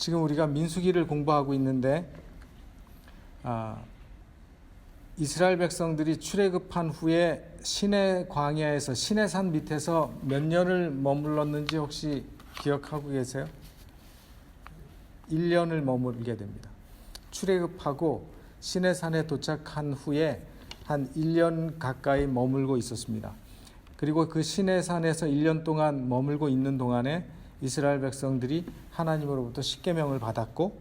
지금 우리가 민수기를 공부하고 있는데 이스라엘 백성들이 출애굽한 후에 시내 광야에서 시내산 밑에서 몇 년을 머물렀는지 혹시 기억하고 계세요? 1년을 머물게 됩니다. 출애굽하고 시내산에 도착한 후에 한 1년 가까이 머물고 있었습니다. 그리고 그 시내산에서 1년 동안 머물고 있는 동안에 이스라엘 백성들이 하나님으로부터 십계명을 받았고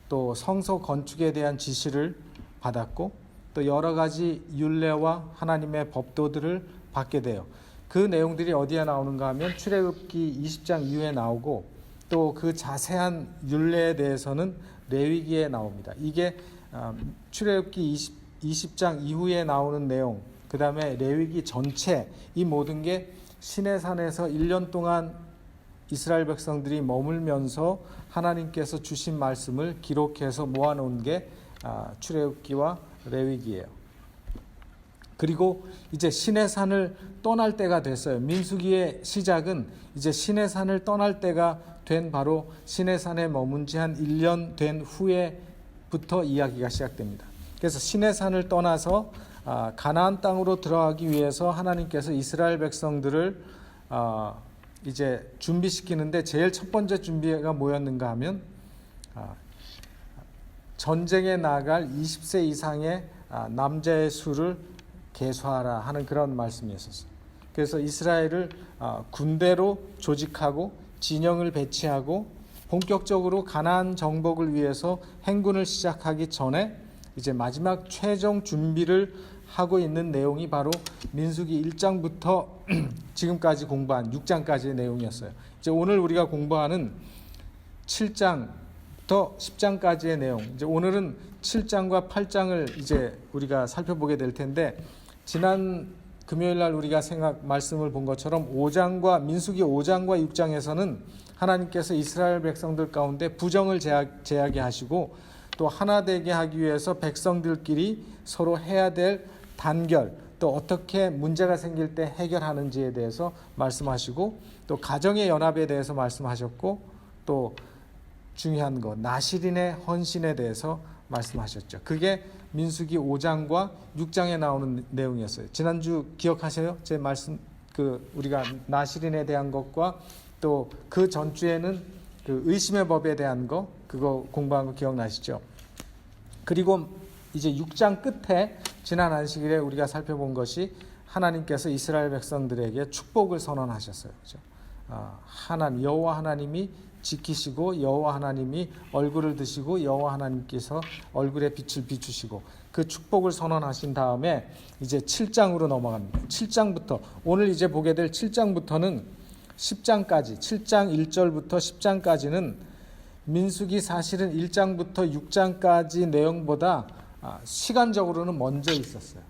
또 성소 건축에 대한 지시를 받았고 또 여러 가지 율례와 하나님의 법도들을 받게 돼요. 그 내용들이 어디에 나오는가 하면 출애굽기 20장 이후에 나오고 또 그 자세한 율례에 대해서는 레위기에 나옵니다. 이게 출애굽기 20장 이후에 나오는 내용, 그 다음에 레위기 전체, 이 모든 게 시내산에서 1년 동안 이스라엘 백성들이 머물면서 하나님께서 주신 말씀을 기록해서 모아놓은 게 출애굽기와 레위기예요. 그리고 이제 시내산을 떠날 때가 됐어요. 민수기의 시작은 이제 시내산을 떠날 때가 된 바로 시내산에 머문 지 한 1년 된 후에부터 이야기가 시작됩니다. 그래서 시내산을 떠나서 가나안 땅으로 들어가기 위해서 하나님께서 이스라엘 백성들을 이제 준비시키는데 제일 첫 번째 준비가 뭐였는가 하면 전쟁에 나갈 20세 이상의 남자의 수를 계수하라 하는 그런 말씀이었어요. 그래서 이스라엘을 군대로 조직하고 진영을 배치하고 본격적으로 가나안 정복을 위해서 행군을 시작하기 전에 이제 마지막 최종 준비를 하고 있는 내용이 바로 민수기 1장부터 지금까지 공부한 6장까지의 내용이었어요. 이제 오늘 우리가 공부하는 7장부터 10장까지의 내용. 이제 오늘은 7장과 8장을 이제 우리가 살펴보게 될 텐데 지난 금요일 날 우리가 말씀을 본 것처럼 민수기 5장과 6장에서는 하나님께서 이스라엘 백성들 가운데 부정을 제하게 하시고 또 하나 되게 하기 위해서 백성들끼리 서로 해야 될 단결, 또 어떻게 문제가 생길 때 해결하는지에 대해서 말씀하시고 또 가정의 연합에 대해서 말씀하셨고 또 중요한 거 나실인의 헌신에 대해서 말씀하셨죠. 그게 민수기 5장과 6장에 나오는 내용이었어요. 지난주 기억하세요? 제 말씀 우리가 나실인에 대한 것과 또 그 전주에는 그 의심의 법에 대한 거 그거 공부한 거 기억나시죠? 그리고 이제 6장 끝에 지난 안식일에 우리가 살펴본 것이 하나님께서 이스라엘 백성들에게 축복을 선언하셨어요. 그렇죠? 여호와 하나님이 지키시고 여호와 하나님이 얼굴을 드시고 여호와 하나님께서 얼굴에 빛을 비추시고 그 축복을 선언하신 다음에 이제 7장으로 넘어갑니다. 7장부터 오늘 이제 보게 될 7장부터는 10장까지 7장 1절부터 10장까지는 민수기 사실은 1장부터 6장까지 내용보다 시간적으로는 먼저 있었어요.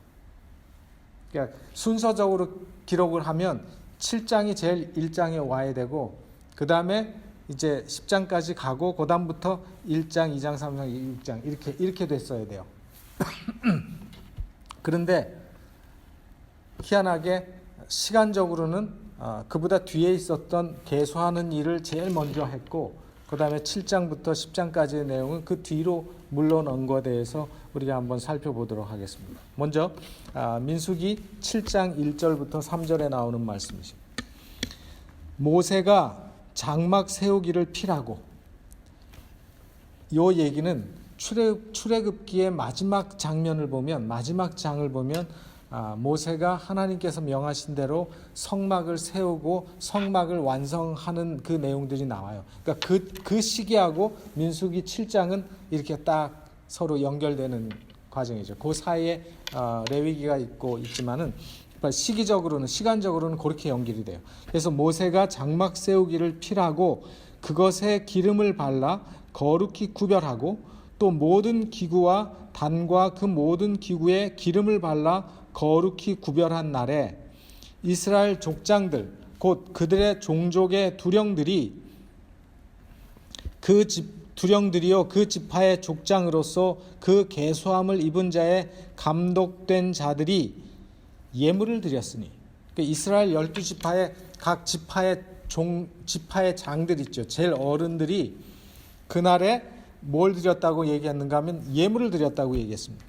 그러니까 순서적으로 기록을 하면 7장이 제일 1장에 와야 되고 그 다음에 이제 10장까지 가고 그 다음부터 1장, 2장, 3장, 6장 이렇게 됐어야 돼요. 그런데 희한하게 시간적으로는 그보다 뒤에 있었던 계수하는 일을 제일 먼저 했고 그 다음에 7장부터 10장까지의 내용은 그 뒤로 물러난 것에 대해서 우리가 한번 살펴보도록 하겠습니다. 먼저 민수기 7장 1절부터 3절에 나오는 말씀이죠. 모세가 장막 세우기를 필하고 이 얘기는 출애굽기의 마지막 장면을 보면 마지막 장을 보면 모세가 하나님께서 명하신 대로 성막을 세우고 성막을 완성하는 그 내용들이 나와요. 그러니까 그 시기하고 민수기 7장은 이렇게 딱 서로 연결되는 과정이죠. 그 사이에 레위기가 있지만은 시간적으로는 그렇게 연결이 돼요. 그래서 모세가 장막 세우기를 필하고 그것에 기름을 발라 거룩히 구별하고 또 모든 기구와 단과 그 모든 기구에 기름을 발라 거룩히 구별한 날에 이스라엘 족장들 곧 그들의 종족의 두령들이 두령들이요 그 지파의 족장으로서 그 계수함을 입은 자의 감독된 자들이 예물을 드렸으니 그러니까 이스라엘 12지파의 각 지파의 장들 있죠. 제일 어른들이 그날에 뭘 드렸다고 얘기했는가 하면 예물을 드렸다고 얘기했습니다.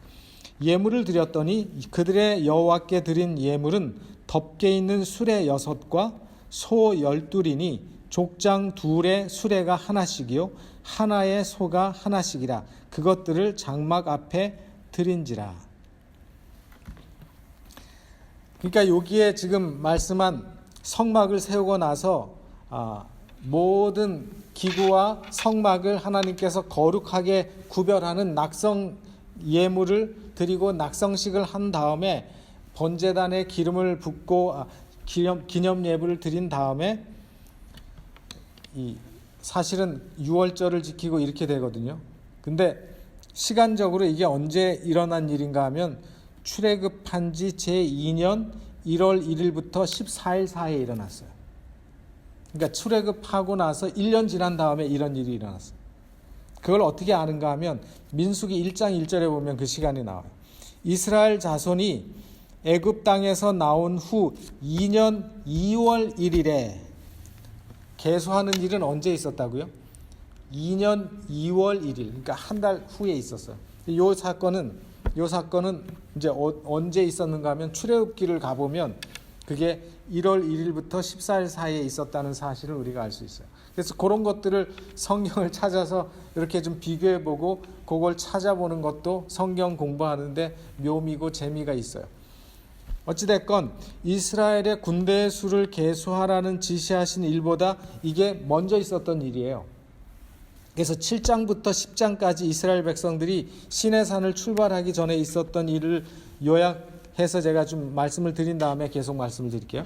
예물을 드렸더니 그들의 여호와께 드린 예물은 덮개 있는 수레 6과 소 12이니 족장 둘의 수레가 하나씩이요 하나의 소가 하나씩이라. 그것들을 장막 앞에 드린지라. 그러니까 여기에 지금 말씀한 성막을 세우고 나서 모든 기구와 성막을 하나님께서 거룩하게 구별하는 낙성 예물을 드리고 낙성식을 한 다음에 번제단에 기름을 붓고 기념 예물을 드린 다음에 사실은 유월절을 지키고 이렇게 되거든요. 근데 시간적으로 이게 언제 일어난 일인가 하면 출애굽한 지 제2년 1월 1일부터 14일 사이에 일어났어요. 그러니까 출애굽하고 나서 1년 지난 다음에 이런 일이 일어났어요. 그걸 어떻게 아는가 하면 민수기 1장 1절에 보면 그 시간이 나와요. 이스라엘 자손이 애굽 땅에서 나온 후 2년 2월 1일에 계수하는 일은 언제 있었다고요? 2년 2월 1일, 그러니까 한 달 후에 있었어요. 이 사건은 이제 언제 있었는가 하면 출애굽기를 가보면 그게 1월 1일부터 14일 사이에 있었다는 사실을 우리가 알 수 있어요. 그래서 그런 것들을 성경을 찾아서 이렇게 좀 비교해보고 그걸 찾아보는 것도 성경 공부하는데 묘미고 재미가 있어요. 어찌됐건 이스라엘의 군대의 수를 계수하라는 지시하신 일보다 이게 먼저 있었던 일이에요. 그래서 7장부터 10장까지 이스라엘 백성들이 시내산을 출발하기 전에 있었던 일을 요약해서 제가 좀 말씀을 드린 다음에 계속 말씀을 드릴게요.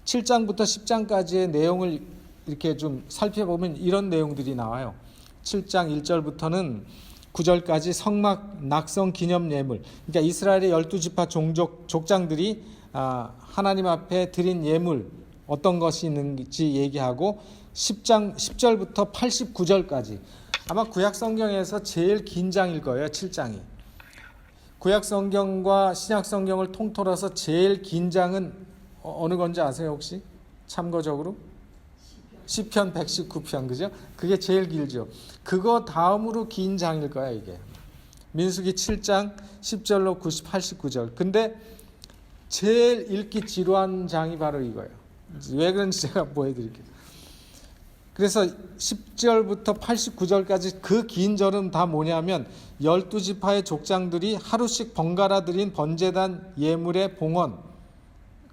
7장부터 10장까지의 내용을 이렇게 좀 살펴보면 이런 내용들이 나와요. 7장 1절부터는 9절까지 성막 낙성 기념 예물, 그러니까 이스라엘의 12지파 족장들이 하나님 앞에 드린 예물 어떤 것이 있는지 얘기하고 10장 10절부터 89절까지 아마 구약 성경에서 제일 긴 장일 거예요. 7장이. 구약 성경과 신약 성경을 통틀어서 제일 긴 장은 어느 건지 아세요 혹시? 참고적으로 시편 119편, 그죠? 그게 제일 길죠. 그거 다음으로 긴 장일 거야 이게. 민수기 7장 10절로 89절. 근데 제일 읽기 지루한 장이 바로 이거예요. 왜 그런지 제가 보여드릴게요. 그래서 10절부터 89절까지 그 긴 절은 다 뭐냐면 12지파의 족장들이 하루씩 번갈아 드린 번제단 예물의 봉헌,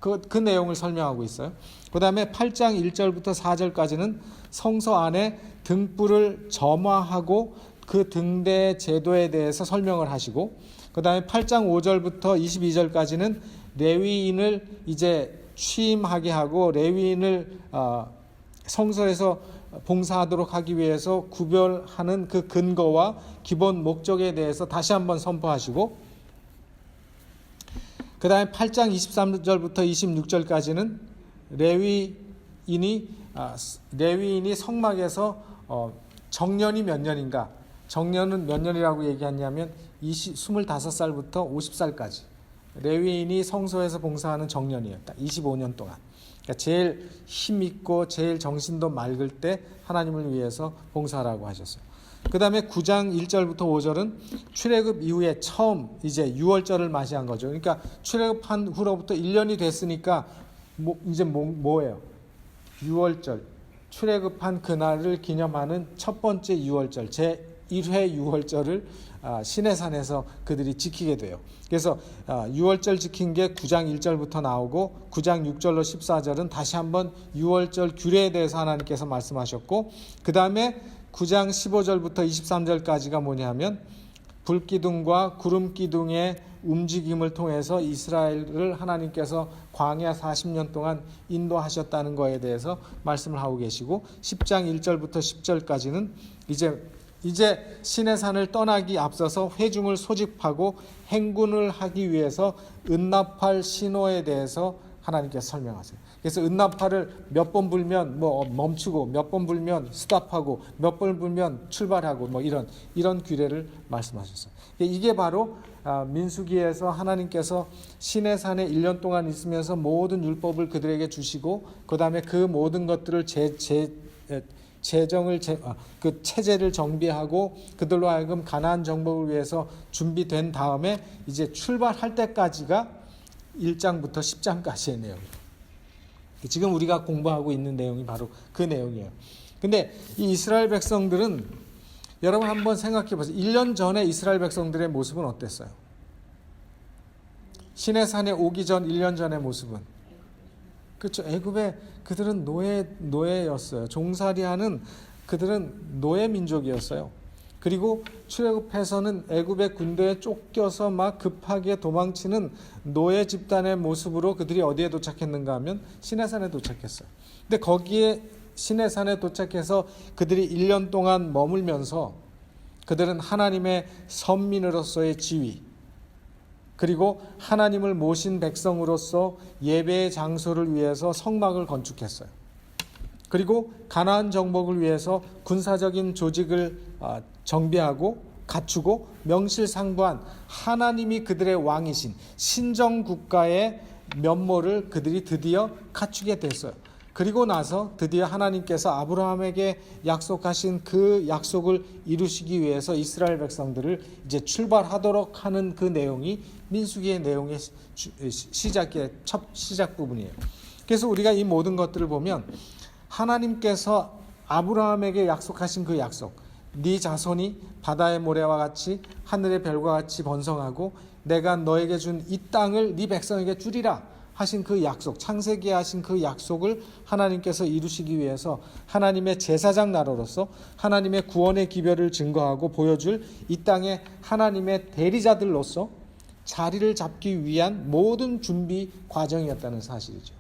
그 내용을 설명하고 있어요. 그 다음에 8장 1절부터 4절까지는 성소 안에 등불을 점화하고 그 등대 제도에 대해서 설명을 하시고, 그 다음에 8장 5절부터 22절까지는 레위인을 이제 취임하게 하고 레위인을 성소에서 봉사하도록 하기 위해서 구별하는 그 근거와 기본 목적에 대해서 다시 한번 선포하시고, 그 다음에 8장 23절부터 26절까지는 레위인이 성막에서 정년이 몇 년인가, 정년은 몇 년이라고 얘기하냐면 25살부터 50살까지 레위인이 성소에서 봉사하는 정년이에요. 딱 25년 동안. 그러니까 제일 힘있고 제일 정신도 맑을 때 하나님을 위해서 봉사하라고 하셨어요. 그 다음에 9장 1절부터 5절은 출애굽 이후에 처음 이제 유월절을 맞이한 거죠. 그러니까 출애굽한 후로부터 1년이 됐으니까 이제 뭐예요? 유월절. 출애굽한 그날을 기념하는 첫 번째 유월절, 제1회 유월절을 시내산에서 그들이 지키게 돼요. 그래서 유월절 지킨 게 9장 1절부터 나오고 9장 6절로 14절은 다시 한번 유월절 규례에 대해서 하나님께서 말씀하셨고, 그 다음에 9장 15절부터 23절까지가 뭐냐면 불기둥과 구름기둥의 움직임을 통해서 이스라엘을 하나님께서 광야 40년 동안 인도하셨다는 것에 대해서 말씀을 하고 계시고, 10장 1절부터 10절까지는 이제 시내산을 떠나기 앞서서 회중을 소집하고 행군을 하기 위해서 은나팔 신호에 대해서 하나님께서 설명하세요. 그래서 은나팔을 몇 번 불면 멈추고, 몇 번 불면 스탑하고, 몇 번 불면 출발하고, 이런 규례를 말씀하셨어요. 이게 바로 민수기에서 하나님께서 시내산에 1년 동안 있으면서 모든 율법을 그들에게 주시고, 그 다음에 그 모든 것들을 그 체제를 정비하고 그들로 하여금 가나안 정복을 위해서 준비된 다음에 이제 출발할 때까지가 1장부터 10장까지의 내용이에요. 지금 우리가 공부하고 있는 내용이 바로 그 내용이에요. 근데 이 이스라엘 백성들은 여러분 한번 생각해 보세요. 1년 전에 이스라엘 백성들의 모습은 어땠어요? 시내산에 오기 전 1년 전의 모습은, 그렇죠. 애굽에 그들은 노예였어요. 종살이하는 그들은 노예 민족이었어요. 그리고 출애굽해서는 애굽의 군대에 쫓겨서 막 급하게 도망치는 노예 집단의 모습으로 그들이 어디에 도착했는가 하면 시내산에 도착했어요. 근데 거기에 시내산에 도착해서 그들이 1년 동안 머물면서 그들은 하나님의 선민으로서의 지위, 그리고 하나님을 모신 백성으로서 예배의 장소를 위해서 성막을 건축했어요. 그리고 가나안 정복을 위해서 군사적인 조직을 정비하고 갖추고 명실상부한 하나님이 그들의 왕이신 신정국가의 면모를 그들이 드디어 갖추게 됐어요. 그리고 나서 드디어 하나님께서 아브라함에게 약속하신 그 약속을 이루시기 위해서 이스라엘 백성들을 이제 출발하도록 하는 그 내용이 민수기의 내용의 첫 시작 부분이에요. 그래서 우리가 이 모든 것들을 보면 하나님께서 아브라함에게 약속하신 그 약속, 네 자손이 바다의 모래와 같이 하늘의 별과 같이 번성하고 내가 너에게 준 이 땅을 네 백성에게 주리라 하신 그 약속, 창세기에 하신 그 약속을 하나님께서 이루시기 위해서 하나님의 제사장 나라로서 하나님의 구원의 기별을 증거하고 보여줄 이 땅의 하나님의 대리자들로서 자리를 잡기 위한 모든 준비 과정이었다는 사실이죠.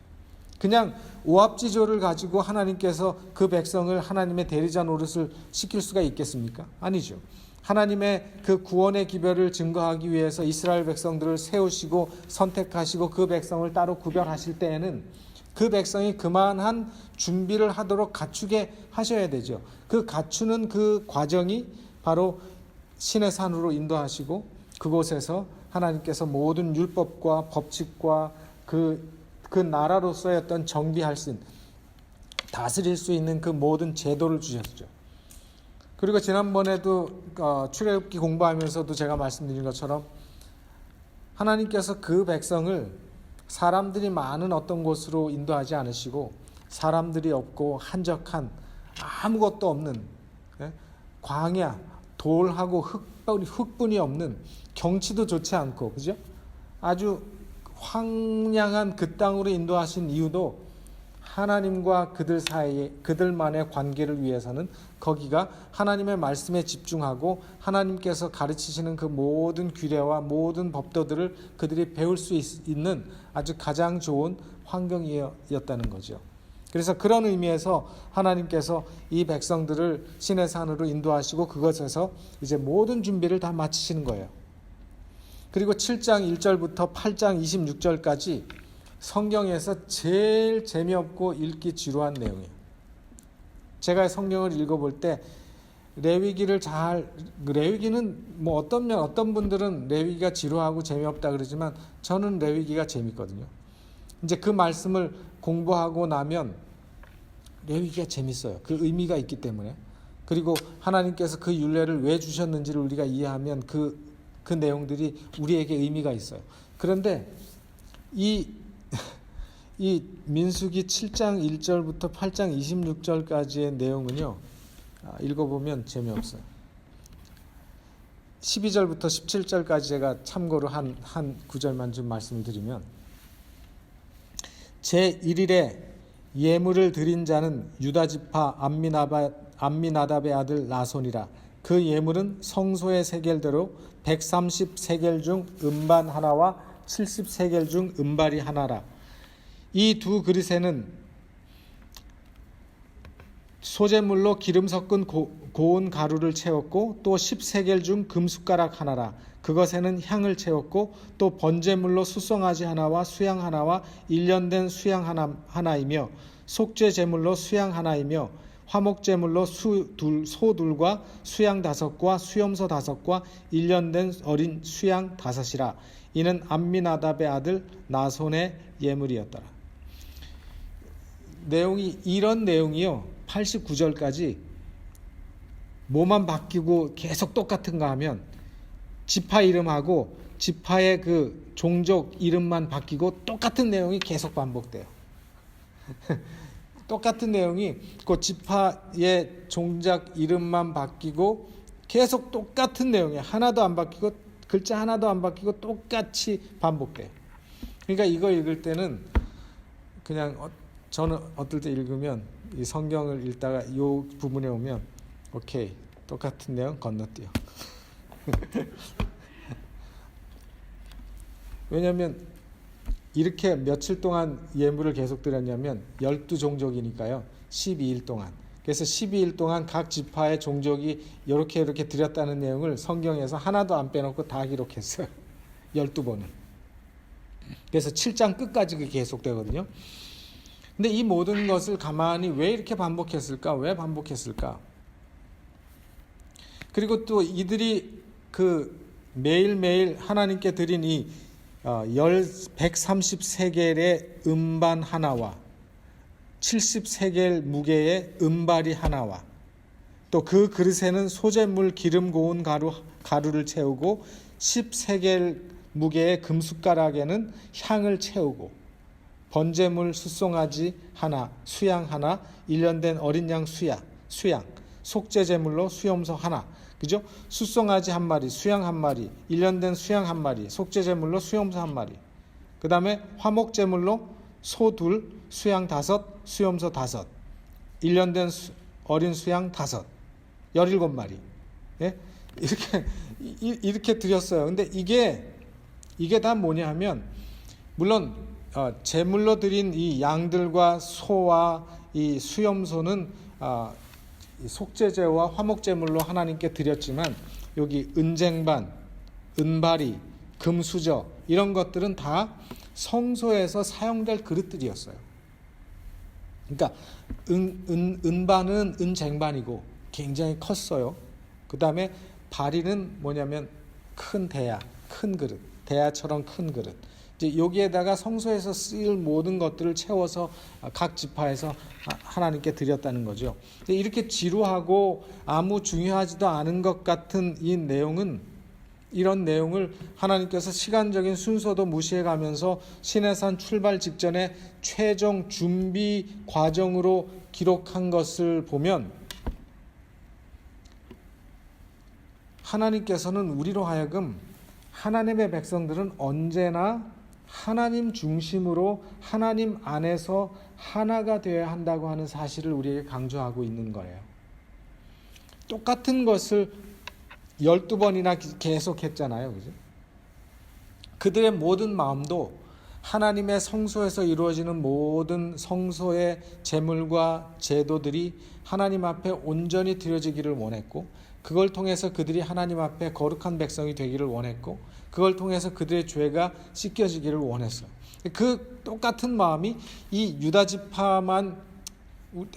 그냥 오합지졸을 가지고 하나님께서 그 백성을 하나님의 대리자 노릇을 시킬 수가 있겠습니까? 아니죠. 하나님의 그 구원의 기별을 증거하기 위해서 이스라엘 백성들을 세우시고 선택하시고 그 백성을 따로 구별하실 때에는 그 백성이 그만한 준비를 하도록 갖추게 하셔야 되죠. 그 갖추는 그 과정이 바로 신의 산으로 인도하시고 그곳에서 하나님께서 모든 율법과 법칙과 그 나라로서의 어떤 정비할 수 있는, 다스릴 수 있는 그 모든 제도를 주셨죠. 그리고 지난번에도 출애굽기 공부하면서도 제가 말씀드린 것처럼 하나님께서 그 백성을 사람들이 많은 어떤 곳으로 인도하지 않으시고 사람들이 없고 한적한 아무것도 없는 광야, 돌하고 흙분이 없는, 경치도 좋지 않고, 그죠? 아주 황량한 그 땅으로 인도하신 이유도 하나님과 그들 사이에 그들만의 관계를 위해서는 거기가 하나님의 말씀에 집중하고 하나님께서 가르치시는 그 모든 규례와 모든 법도들을 그들이 배울 수 있는 아주 가장 좋은 환경이었다는 거죠. 그래서 그런 의미에서 하나님께서 이 백성들을 신의 산으로 인도하시고 그것에서 이제 모든 준비를 다 마치시는 거예요. 그리고 7장 1절부터 8장 26절까지 성경에서 제일 재미없고 읽기 지루한 내용이에요. 제가 성경을 읽어볼 때 레위기는 뭐 어떤 분들은 레위기가 지루하고 재미없다 그러지만 저는 레위기가 재밌거든요. 이제 그 말씀을 공부하고 나면 레위기가 재밌어요. 그 의미가 있기 때문에. 그리고 하나님께서 그 율례를 왜 주셨는지를 우리가 이해하면 그 내용들이 우리에게 의미가 있어요. 그런데 이 민수기 7장 1절부터 8장 26절까지의 내용은요, 읽어보면 재미없어요. 12절부터 17절까지 제가 참고로 한 구절만 좀 말씀을 드리면, 제1일에 예물을 드린 자는 유다지파 암미나답의 아들 나손이라. 그 예물은 성소의 세겔대로 130세겔 중 음반 하나와 70세겔 중 음발이 하나라. 이 두 그릇에는 소재물로 기름 섞은 고운 가루를 채웠고 또 10세겔 중 금숟가락 하나라. 그것에는 향을 채웠고 또 번제물로 수송아지 하나와 수양 하나와 1년 된 수양 하나이며 속죄 제물로 수양 하나이며 화목제물로 소 둘과 수양 5과 수염소 5과 1년 된 어린 수양 5이라. 이는 암미나답의 아들 나손의 예물이었더라. 이런 내용이요, 89절까지 뭐만 바뀌고 계속 똑같은 거 하면 지파 이름하고 지파의 그 종족 이름만 바뀌고 똑같은 내용이 계속 반복돼요. 똑같은 내용이 그 지파의 종족 이름만 바뀌고 계속 똑같은 내용이 하나도 안 바뀌고 글자 하나도 안 바뀌고 똑같이 반복돼요. 그러니까 이거 읽을 때는 그냥 저는 어떨 때 읽으면 이 성경을 읽다가 이 부분에 오면 오케이, 똑같은 내용 건너뛰어. 왜냐하면 이렇게 며칠 동안 예물을 계속 드렸냐면 12종족이니까요. 12일 동안. 그래서 12일 동안 각 지파의 종족이 이렇게 드렸다는 내용을 성경에서 하나도 안 빼놓고 다 기록했어요. 12번을. 그래서 7장 끝까지 계속되거든요. 근데 이 모든 것을 가만히 왜 이렇게 반복했을까? 왜 반복했을까? 그리고 또 이들이 그 매일매일 하나님께 드린 이 130세겔의 음반 하나와 70세겔 무게의 은발이 하나와 또 그 그릇에는 소재물 기름 고운 가루를 채우고 10세겔 무게의 금숟가락에는 향을 채우고 번제물 숫송아지 하나, 수양 하나, 1년 된 어린 양 수양, 속죄제물로 수염소 하나, 그죠? 숫송아지 한 마리, 수양 한 마리, 1년 된 수양 한 마리, 속죄제물로 수염소 한 마리. 그 다음에 화목제물로 소 둘, 수양 5, 수염소 5, 1년 된 어린 수양 5, 17마리. 예? 이렇게 드렸어요. 근데 이게 다 뭐냐 하면, 물론 제물로 드린 이 양들과 소와 이 수염소는 속죄제와 화목제물로 하나님께 드렸지만 여기 은쟁반, 은바리, 금수저 이런 것들은 다 성소에서 사용될 그릇들이었어요. 그러니까 은반은 은쟁반이고 굉장히 컸어요. 그 다음에 바리는 뭐냐면 큰 대야, 큰 그릇, 대야처럼 큰 그릇. 이제 여기에다가 성소에서 쓰일 모든 것들을 채워서 각 지파에서 하나님께 드렸다는 거죠. 이렇게 지루하고 아무 중요하지도 않은 것 같은 이 내용은, 이런 내용을 하나님께서 시간적인 순서도 무시해가면서 시내산 출발 직전에 최종 준비 과정으로 기록한 것을 보면 하나님께서는 우리로 하여금 하나님의 백성들은 언제나 하나님 중심으로 하나님 안에서 하나가 되어야 한다고 하는 사실을 우리에게 강조하고 있는 거예요. 똑같은 것을 12번이나 계속 했잖아요. 그죠? 그들의 모든 마음도 하나님의 성소에서 이루어지는 모든 성소의 제물과 제도들이 하나님 앞에 온전히 드려지기를 원했고, 그걸 통해서 그들이 하나님 앞에 거룩한 백성이 되기를 원했고, 그걸 통해서 그들의 죄가 씻겨지기를 원했어요. 그 똑같은 마음이 이 유다 지파만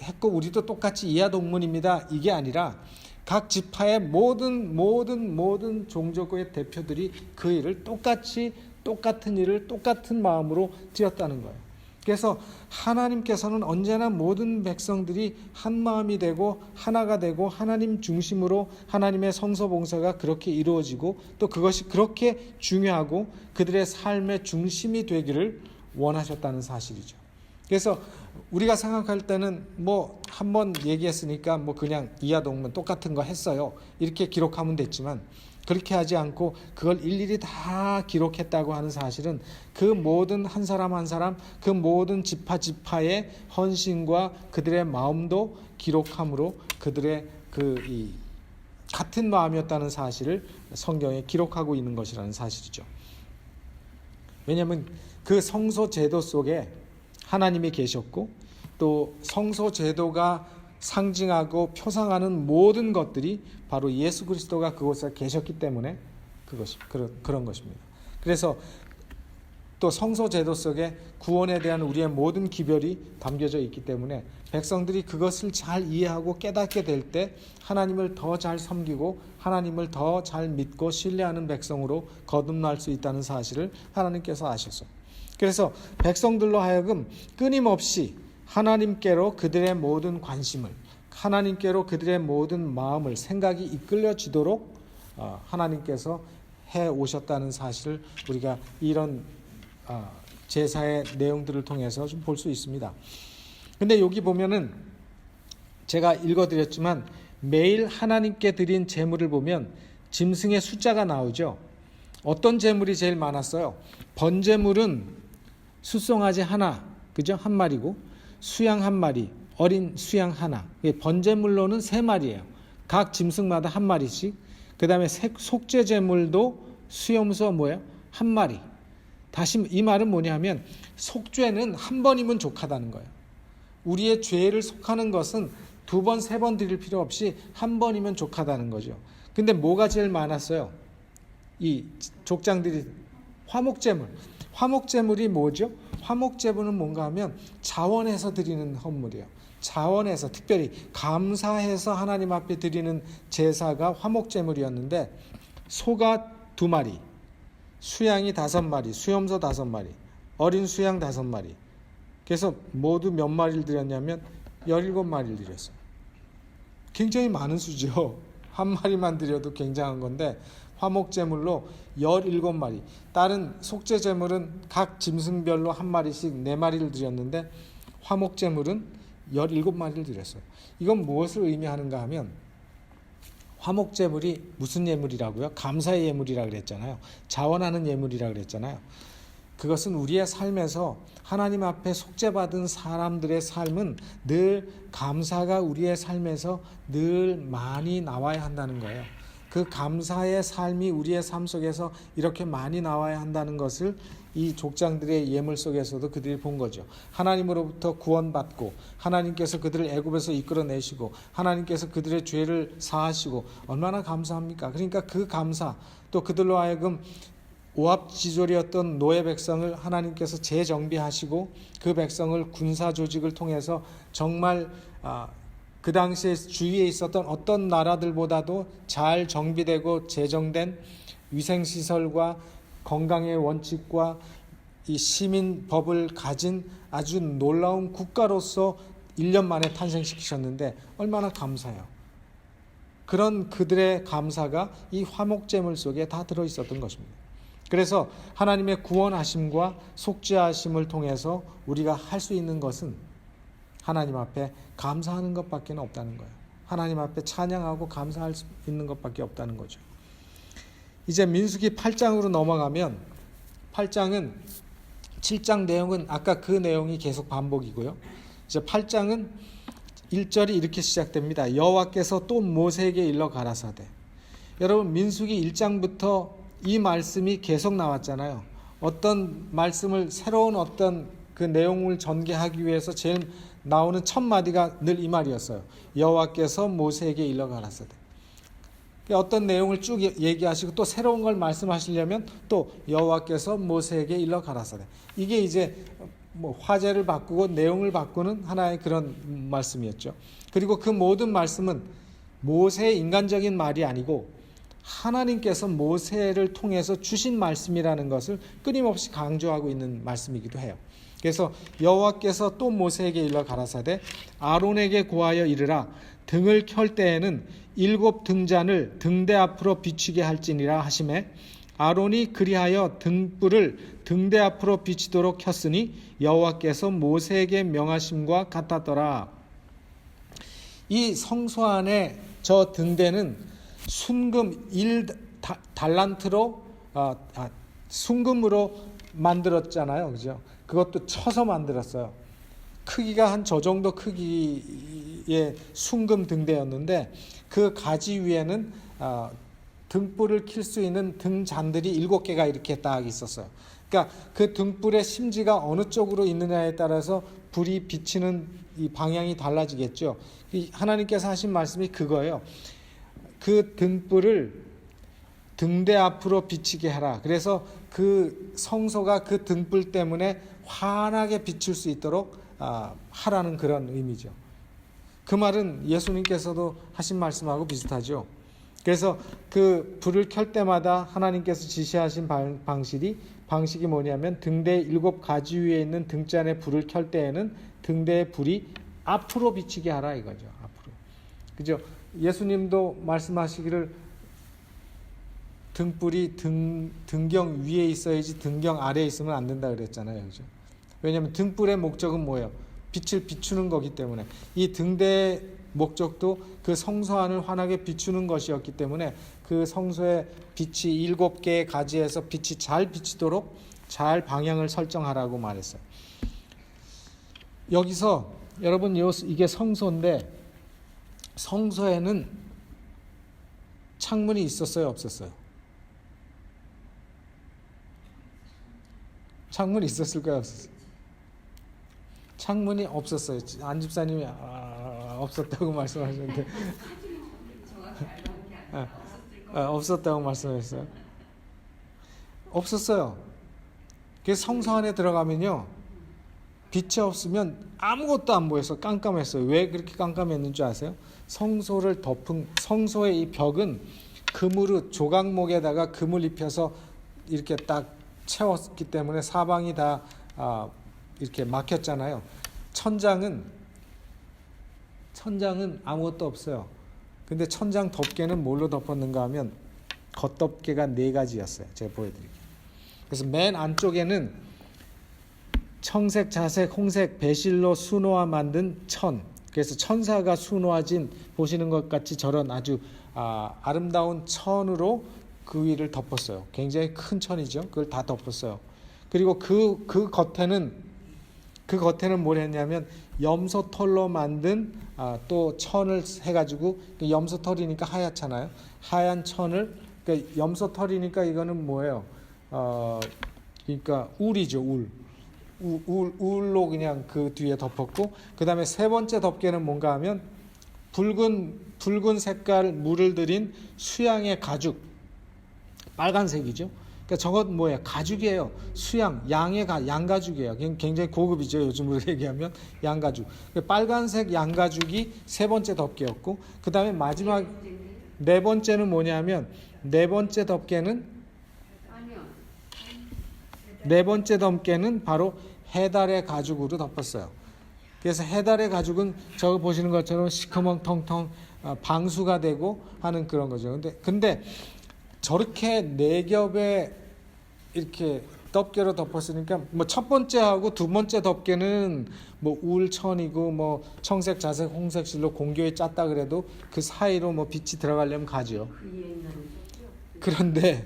했고 우리도 똑같이 이하 동문입니다. 이게 아니라 각 지파의 모든 종족의 대표들이 그 일을 똑같은 일을 똑같은 마음으로 지었다는 거예요. 그래서 하나님께서는 언제나 모든 백성들이 한 마음이 되고 하나가 되고 하나님 중심으로 하나님의 성소 봉사가 그렇게 이루어지고 또 그것이 그렇게 중요하고 그들의 삶의 중심이 되기를 원하셨다는 사실이죠. 그래서 우리가 생각할 때는 뭐 한번 얘기했으니까 뭐 그냥 이하동문 똑같은 거 했어요, 이렇게 기록하면 됐지만, 그렇게 하지 않고 그걸 일일이 다 기록했다고 하는 사실은 그 모든 한 사람 한 사람, 그 모든 지파의 헌신과 그들의 마음도 기록함으로 그들의 이 같은 마음이었다는 사실을 성경에 기록하고 있는 것이라는 사실이죠. 왜냐하면 그 성소 제도 속에 하나님이 계셨고 또 성소 제도가 상징하고 표상하는 모든 것들이 바로 예수 그리스도가 그곳에 계셨기 때문에 그런 것입니다. 그래서 또 성소 제도 속에 구원에 대한 우리의 모든 기별이 담겨져 있기 때문에 백성들이 그것을 잘 이해하고 깨닫게 될 때 하나님을 더 잘 섬기고 하나님을 더 잘 믿고 신뢰하는 백성으로 거듭날 수 있다는 사실을 하나님께서 아셨어요. 그래서 백성들로 하여금 끊임없이 하나님께로 그들의 모든 관심을, 하나님께로 그들의 모든 마음을 생각이 이끌려지도록 하나님께서 해 오셨다는 사실을 우리가 이런 제사의 내용들을 통해서 좀 볼 수 있습니다. 근데 여기 보면은 제가 읽어드렸지만 매일 하나님께 드린 제물을 보면 짐승의 숫자가 나오죠. 어떤 제물이 제일 많았어요? 번제물은 숫송아지 하나, 그죠? 한 마리고, 수양 한 마리, 어린 수양 하나. 번제물로는 3마리예요. 각 짐승마다 한 마리씩. 그 다음에 속죄 제물도 수염소 뭐예요? 한 마리. 다시 이 말은 뭐냐면 속죄는 한 번이면 족하다는 거예요. 우리의 죄를 속하는 것은 2번, 3번 드릴 필요 없이 한 번이면 족하다는 거죠. 근데 뭐가 제일 많았어요? 이 족장들이 화목제물. 화목제물이 뭐죠? 화목제물은 뭔가 하면 자원해서 드리는 헌물이에요. 자원해서 특별히 감사해서 하나님 앞에 드리는 제사가 화목제물이었는데 소가 2마리, 수양이 5마리, 수염소 5마리, 어린 수양 5마리. 그래서 모두 몇 마리를 드렸냐면 17마리를 드렸어요. 굉장히 많은 수죠. 한 마리만 드려도 굉장한 건데 화목제물로 17마리. 다른 속죄제물은 각 짐승별로 한 마리씩 4마리를 드렸는데 화목제물은 17마리를 드렸어요. 이건 무엇을 의미하는가 하면 화목제물이 무슨 예물이라고요? 감사의 예물이라고 그랬잖아요. 자원하는 예물이라고 그랬잖아요. 그것은 우리의 삶에서 하나님 앞에 속죄받은 사람들의 삶은 늘 감사가 우리의 삶에서 늘 많이 나와야 한다는 거예요. 그 감사의 삶이 우리의 삶 속에서 이렇게 많이 나와야 한다는 것을 이 족장들의 예물 속에서도 그들이 본 거죠. 하나님으로부터 구원받고 하나님께서 그들을 애굽에서 이끌어내시고 하나님께서 그들의 죄를 사하시고 얼마나 감사합니까? 그러니까 그 감사, 또 그들로 하여금 오합지졸이었던 노예 백성을 하나님께서 재정비하시고 그 백성을 군사 조직을 통해서 정말 그 당시에 주위에 있었던 어떤 나라들보다도 잘 정비되고 제정된 위생시설과 건강의 원칙과 이 시민법을 가진 아주 놀라운 국가로서 1년 만에 탄생시키셨는데 얼마나 감사해요. 그런 그들의 감사가 이 화목제물 속에 다 들어있었던 것입니다. 그래서 하나님의 구원하심과 속죄하심을 통해서 우리가 할 수 있는 것은 하나님 앞에 감사하는 것밖에 없다는 거예요. 하나님 앞에 찬양하고 감사할 수 있는 것밖에 없다는 거죠. 이제 민수기 8장으로 넘어가면 8장은 7장 내용은 아까 그 내용이 계속 반복이고요. 이제 8장은 1절이 이렇게 시작됩니다. 여호와께서 또 모세에게 일러 가라사대. 여러분 민수기 1장부터 이 말씀이 계속 나왔잖아요. 어떤 말씀을 새로운 어떤 그 내용을 전개하기 위해서 제일 나오는 첫 마디가 늘 이 말이었어요. 여호와께서 모세에게 일러 가라사대. 어떤 내용을 쭉 얘기하시고 또 새로운 걸 말씀하시려면 또 여호와께서 모세에게 일러 가라사대. 이게 이제 뭐 화제를 바꾸고 내용을 바꾸는 하나의 그런 말씀이었죠. 그리고 그 모든 말씀은 모세의 인간적인 말이 아니고 하나님께서 모세를 통해서 주신 말씀이라는 것을 끊임없이 강조하고 있는 말씀이기도 해요. 그래서 여호와께서 또 모세에게 일러 가라사대 아론에게 고하여 이르라 등을 켤 때에는 7 등잔을 등대 앞으로 비추게 할지니라 하시매 아론이 그리하여 등불을 등대 앞으로 비치도록 켰으니 여호와께서 모세에게 명하심과 같았더라. 이 성소 안에 저 등대는 순금 1달란트로 순금으로 만들었잖아요. 그죠? 그것도 쳐서 만들었어요. 크기가 한 저 정도 크기의 순금 등대였는데 그 가지 위에는 등불을 켤 수 있는 등잔들이 7개가 이렇게 딱 있었어요. 그러니까 그 등불의 심지가 어느 쪽으로 있느냐에 따라서 불이 비치는 이 방향이 달라지겠죠. 하나님께서 하신 말씀이 그거예요. 그 등불을 등대 앞으로 비치게 하라. 그래서 그 성소가 그 등불 때문에 환하게 비칠 수 있도록 하라는 그런 의미죠. 그 말은 예수님께서도 하신 말씀하고 비슷하죠. 그래서 그 불을 켤 때마다 하나님께서 지시하신 방식이 뭐냐면 등대 7가지 위에 있는 등잔에 불을 켤 때에는 등대의 불이 앞으로 비치게 하라 이거죠. 앞으로. 그죠? 예수님도 말씀하시기를 등불이 등경 위에 있어야지 등경 아래에 있으면 안 된다 그랬잖아요. 그죠? 왜냐하면 등불의 목적은 뭐예요? 빛을 비추는 거기 때문에, 이 등대의 목적도 그 성소 안을 환하게 비추는 것이었기 때문에 그 성소의 빛이 7개의 가지에서 빛이 잘 비치도록 잘 방향을 설정하라고 말했어요. 여기서 여러분, 이게 성소인데 성소에는 창문이 있었어요, 없었어요? 창문이 있었을까요, 없었어요? 창문이 없었어요. 안 집사님이 없었다고 말씀하셨는데 없었다고 말씀하셨어요. 없었어요. 그래서 성소 안에 들어가면요, 빛이 없으면 아무것도 안 보여서 깜깜했어요. 왜 그렇게 깜깜했는 줄 아세요? 성소를 덮은, 성소의 이 벽은 금으로 조각목에다가 금을 입혀서 이렇게 딱 채웠기 때문에 사방이 다 이렇게 막혔잖아요. 천장은 아무것도 없어요. 근데 천장 덮개는 뭘로 덮었는가 하면 겉덮개가 4가지였어요. 제가 보여드릴게요. 그래서 맨 안쪽에는 청색, 자색, 홍색, 배실로 수놓아 만든 천, 그래서 천사가 수놓아진, 보시는 것 같이 저런 아주 아름다운 천으로 그 위를 덮었어요. 굉장히 큰 천이죠. 그걸 다 덮었어요. 그리고 그 겉에는 뭘 했냐면 염소털로 만든 또 천을 해가지고, 염소털이니까 하얗잖아요. 하얀 천을, 그러니까 염소털이니까 이거는 뭐예요? 그러니까 울이죠, 울로 그냥 그 뒤에 덮었고, 그 다음에 3번째 덮개는 뭔가 하면 붉은 색깔 물을 들인 수양의 가죽, 빨간색이죠. 그러니까 저건 뭐예요? 가죽이에요. 수양, 양가죽이에요. 굉장히 고급이죠. 요즘으로 얘기하면 양가죽. 빨간색 양가죽이 3번째 덮개였고, 그 다음에 마지막 4번째는 뭐냐면, 4번째 덮개는 바로 해달의 가죽으로 덮었어요. 그래서 해달의 가죽은 저거 보시는 것처럼 시커멓텅텅 방수가 되고 하는 그런 거죠. 근데 저렇게 4겹에 이렇게 덮개로 덮었으니까, 뭐 첫 번째하고 2번째 덮개는 뭐 울천이고 뭐 청색, 자색, 홍색 실로 공교에 짰다 그래도 그 사이로 뭐 빛이 들어가려면 가죠. 그런데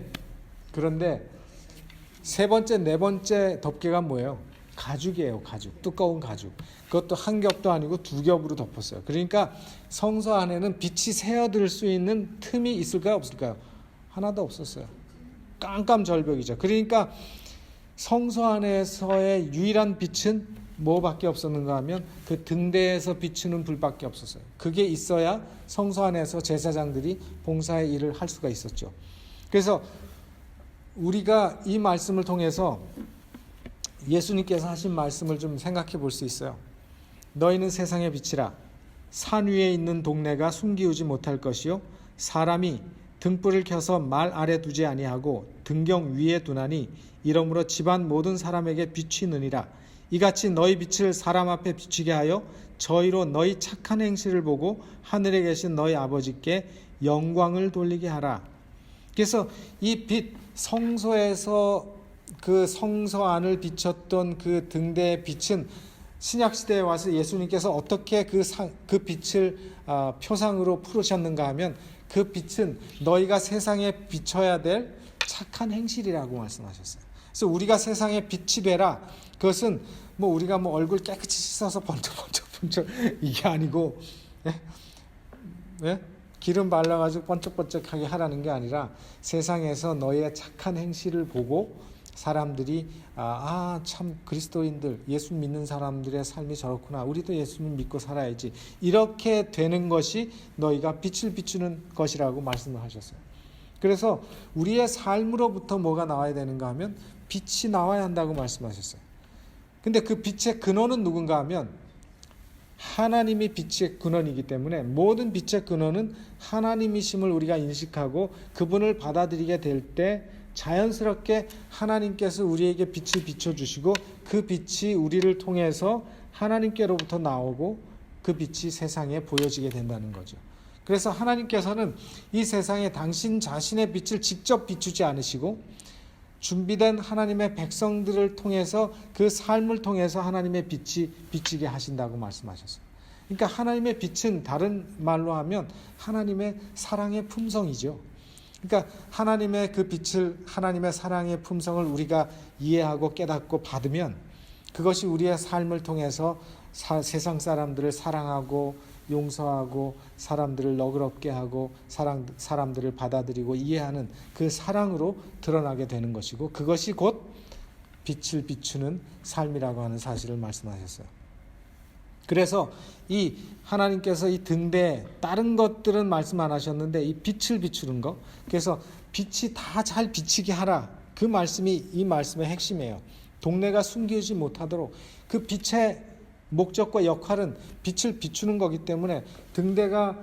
3번째, 4번째 덮개가 뭐예요? 가죽이에요. 가죽, 두꺼운 가죽. 그것도 한 겹도 아니고 2겹으로 덮었어요. 그러니까 성소 안에는 빛이 새어들 수 있는 틈이 있을까요, 없을까요? 하나도 없었어요. 깜깜절벽이죠. 그러니까 성소 안에서의 유일한 빛은 뭐밖에 없었는가 하면 그 등대에서 비추는 불밖에 없었어요. 그게 있어야 성소 안에서 제사장들이 봉사의 일을 할 수가 있었죠. 그래서 우리가 이 말씀을 통해서 예수님께서 하신 말씀을 좀 생각해 볼 수 있어요. 너희는 세상의 빛이라. 산 위에 있는 동네가 숨기우지 못할 것이요, 사람이 등불을 켜서 말 아래 두지 아니하고 등경 위에 두나니 이러므로 집안 모든 사람에게 비치느니라. 이같이 너희 빛을 사람 앞에 비추게 하여 저희로 너희 착한 행실을 보고 하늘에 계신 너희 아버지께 영광을 돌리게 하라. 그래서 이 빛, 성소에서 그 성소 안을 비췄던 그 등대의 빛은 신약시대에 와서 예수님께서 어떻게 그 빛을 표상으로 풀으셨는가 하면, 그 빛은 너희가 세상에 비춰야 될 착한 행실이라고 말씀하셨어요. 그래서 우리가 세상에 빛이 되라. 그것은 뭐 우리가 뭐 얼굴 깨끗이 씻어서 번쩍번쩍 이게 아니고, 예? 기름 발라가지고 번쩍번쩍하게 하라는 게 아니라, 세상에서 너희의 착한 행실을 보고 사람들이 참 그리스도인들, 예수 믿는 사람들의 삶이 저렇구나, 우리도 예수님 믿고 살아야지, 이렇게 되는 것이 너희가 빛을 비추는 것이라고 말씀을 하셨어요. 그래서 우리의 삶으로부터 뭐가 나와야 되는가 하면 빛이 나와야 한다고 말씀하셨어요. 근데 그 빛의 근원은 누군가 하면 하나님이 빛의 근원이기 때문에, 모든 빛의 근원은 하나님이심을 우리가 인식하고 그분을 받아들이게 될 때 자연스럽게 하나님께서 우리에게 빛을 비춰주시고, 그 빛이 우리를 통해서 하나님께로부터 나오고 그 빛이 세상에 보여지게 된다는 거죠. 그래서 하나님께서는 이 세상에 당신 자신의 빛을 직접 비추지 않으시고 준비된 하나님의 백성들을 통해서 그 삶을 통해서 하나님의 빛이 비치게 하신다고 말씀하셨어요. 그러니까 하나님의 빛은 다른 말로 하면 하나님의 사랑의 품성이죠. 그러니까 하나님의 그 빛을, 하나님의 사랑의 품성을 우리가 이해하고 깨닫고 받으면 그것이 우리의 삶을 통해서 세상 사람들을 사랑하고 용서하고 사람들을 너그럽게 하고 사람들을 받아들이고 이해하는 그 사랑으로 드러나게 되는 것이고, 그것이 곧 빛을 비추는 삶이라고 하는 사실을 말씀하셨어요. 그래서 이 하나님께서 이 등대 다른 것들은 말씀 안 하셨는데 이 빛을 비추는 것, 그래서 빛이 다 잘 비치게 하라, 그 말씀이 이 말씀의 핵심이에요. 동네가 숨기지 못하도록 그 빛의 목적과 역할은 빛을 비추는 거기 때문에 등대가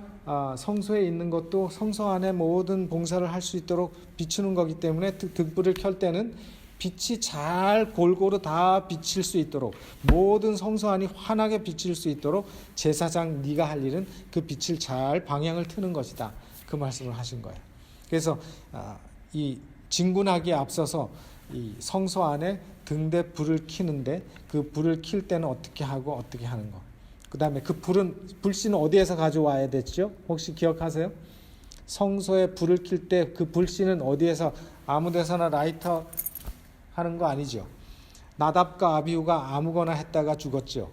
성소에 있는 것도 성소 안에 모든 봉사를 할 수 있도록 비추는 거기 때문에 등불을 켤 때는 빛이 잘 골고루 다 비칠 수 있도록, 모든 성소 안이 환하게 비칠 수 있도록 제사장 네가 할 일은 그 빛을 잘 방향을 트는 것이다, 그 말씀을 하신 거예요. 그래서 이 진군하기에 앞서서 이 성소 안에 등대 불을 켜는데 그 불을 켤 때는 어떻게 하고 어떻게 하는 거, 그 다음에 그 불씨는 어디에서 가져와야 됐죠? 혹시 기억하세요? 성소에 불을 켤 때 그 불씨는 어디에서, 아무 데서나 라이터 하는 거 아니죠. 나답과 아비후가 아무거나 했다가 죽었죠.